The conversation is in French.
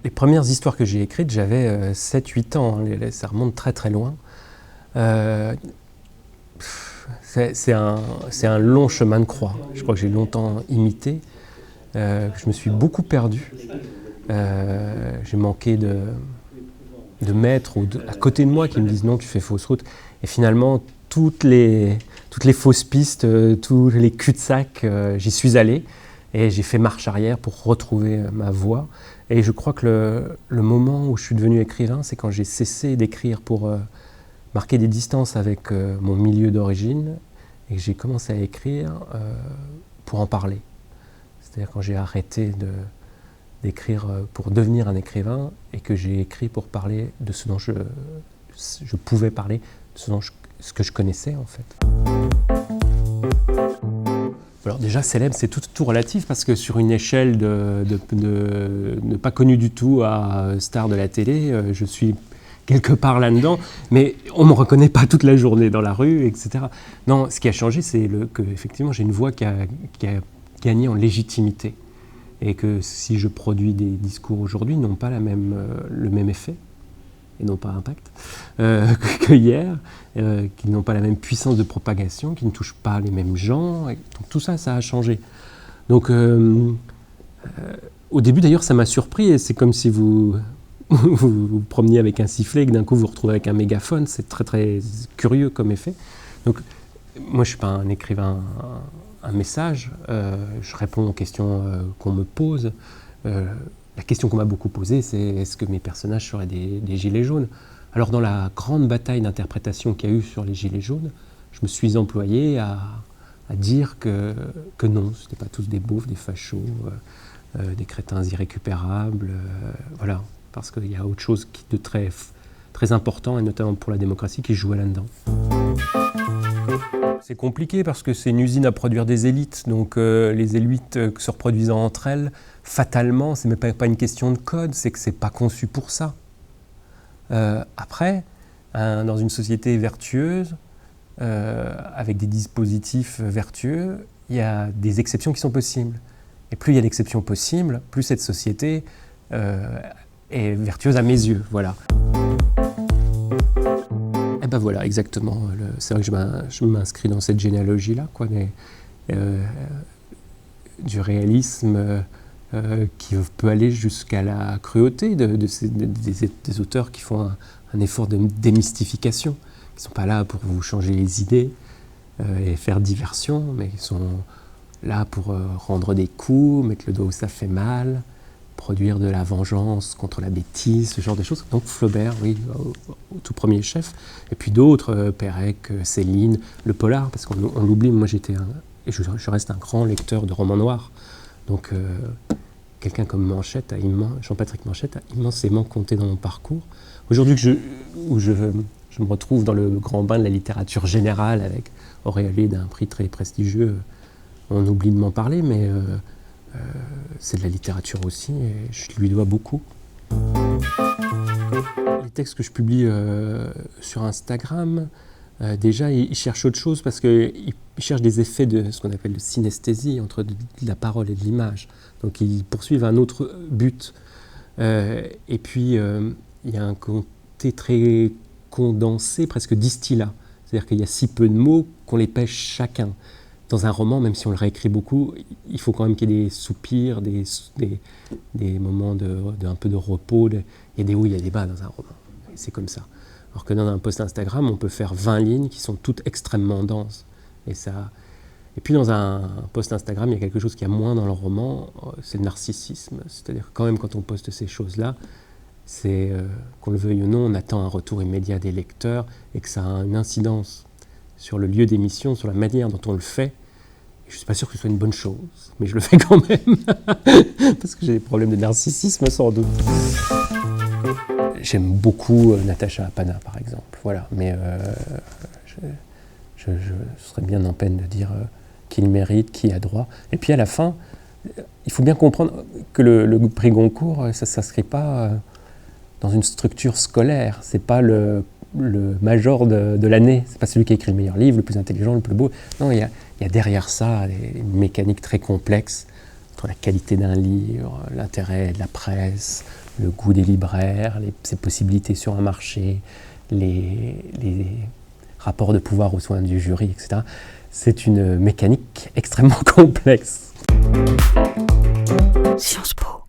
Les premières histoires que j'ai écrites, j'avais 7-8 ans, hein, ça remonte très très loin. C'est un long chemin de croix. Je crois que j'ai longtemps imité, je me suis beaucoup perdu. J'ai manqué de maîtres à côté de moi qui me disent non, tu fais fausse route. Et finalement, toutes les fausses pistes, tous les cul-de-sac, j'y suis allé et j'ai fait marche arrière pour retrouver ma voie. Et je crois que le moment où je suis devenu écrivain, c'est quand j'ai cessé d'écrire pour marquer des distances avec mon milieu d'origine et que j'ai commencé à écrire pour en parler. C'est-à-dire quand j'ai arrêté d'écrire pour devenir un écrivain et que j'ai écrit pour parler de ce dont je pouvais parler, de ce que je connaissais en fait. Alors déjà célèbre, c'est tout relatif parce que sur une échelle de pas connu du tout à star de la télé, je suis quelque part là-dedans, mais on ne me reconnaît pas toute la journée dans la rue, etc. Non, ce qui a changé, c'est que effectivement j'ai une voix qui a gagné en légitimité. Et que si je produis des discours aujourd'hui, ils n'ont pas le même effet, et n'ont pas impact, que hier, qu'ils n'ont pas la même puissance de propagation, qui ne touchent pas les mêmes gens. Donc tout ça, ça a changé. Donc au début d'ailleurs, ça m'a surpris, et c'est comme si vous vous promeniez avec un sifflet et que d'un coup vous vous retrouvez avec un mégaphone. C'est très très curieux comme effet. Donc moi je ne suis pas un écrivain, un message, je réponds aux questions qu'on me pose. La question qu'on m'a beaucoup posée, c'est est-ce que mes personnages seraient des gilets jaunes? Alors dans la grande bataille d'interprétation qu'il y a eu sur les gilets jaunes, je me suis employé à dire que non, ce n'étaient pas tous des beaufs, des fachos, des crétins irrécupérables, voilà, parce qu'il y a autre chose de très, très important, et notamment pour la démocratie, qui jouait là-dedans. C'est compliqué parce que c'est une usine à produire des élites, donc les élites se reproduisant entre elles, fatalement, c'est même pas une question de code, c'est que c'est pas conçu pour ça. Après, dans une société vertueuse, avec des dispositifs vertueux, il y a des exceptions qui sont possibles. Et plus il y a d'exceptions possibles, plus cette société est vertueuse à mes yeux, voilà. Et ben voilà, exactement. C'est vrai que je m'inscris dans cette généalogie-là, quoi, du réalisme qui peut aller jusqu'à la cruauté des auteurs qui font un effort de démystification, qui ne sont pas là pour vous changer les idées et faire diversion, mais qui sont là pour rendre des coups, mettre le doigt où ça fait mal, produire de la vengeance contre la bêtise, ce genre de choses. Donc Flaubert, oui, au tout premier chef. Et puis d'autres, Pérec, Céline, le polar, parce qu'on l'oublie, moi je reste un grand lecteur de romans noirs. Donc quelqu'un comme Manchette, Jean-Patrick Manchette, a immensément compté dans mon parcours. Aujourd'hui, où je me retrouve dans le grand bain de la littérature générale, avec auréolé d'un prix très prestigieux, on oublie de m'en parler, mais c'est de la littérature aussi, et je lui dois beaucoup. Les textes que je publie sur Instagram, déjà, ils cherchent autre chose parce qu'ils cherchent des effets de ce qu'on appelle de synesthésie entre de la parole et de l'image. Donc ils poursuivent un autre but. Et puis, il y a un côté très condensé, presque distillat. C'est-à-dire qu'il y a si peu de mots qu'on les pêche chacun. Dans un roman, même si on le réécrit beaucoup, il faut quand même qu'il y ait des soupirs, des moments un peu de repos. Il y a des hauts, il y a des bas dans un roman. C'est comme ça. Alors que dans un post Instagram, on peut faire 20 lignes qui sont toutes extrêmement denses. Et puis dans un post Instagram, il y a quelque chose qu'il y a moins dans le roman, c'est le narcissisme. C'est-à-dire que quand même, quand on poste ces choses-là, c'est, qu'on le veuille ou non, on attend un retour immédiat des lecteurs et que ça a une incidence sur le lieu d'émission, sur la manière dont on le fait. Je ne suis pas sûr que ce soit une bonne chose, mais je le fais quand même, parce que j'ai des problèmes de narcissisme sans doute. J'aime beaucoup Natacha Apana, par exemple, voilà, mais je serais bien en peine de dire qui le mérite, qui a droit. Et puis à la fin, il faut bien comprendre que le prix Goncourt, ça ne s'inscrit pas dans une structure scolaire, c'est pas le major de l'année, c'est pas celui qui a écrit le meilleur livre, le plus intelligent, le plus beau. Non, il y a derrière ça une mécanique très complexe, entre la qualité d'un livre, l'intérêt de la presse, le goût des libraires, ses possibilités sur un marché, les rapports de pouvoir aux soins du jury, etc. C'est une mécanique extrêmement complexe. Sciences Po.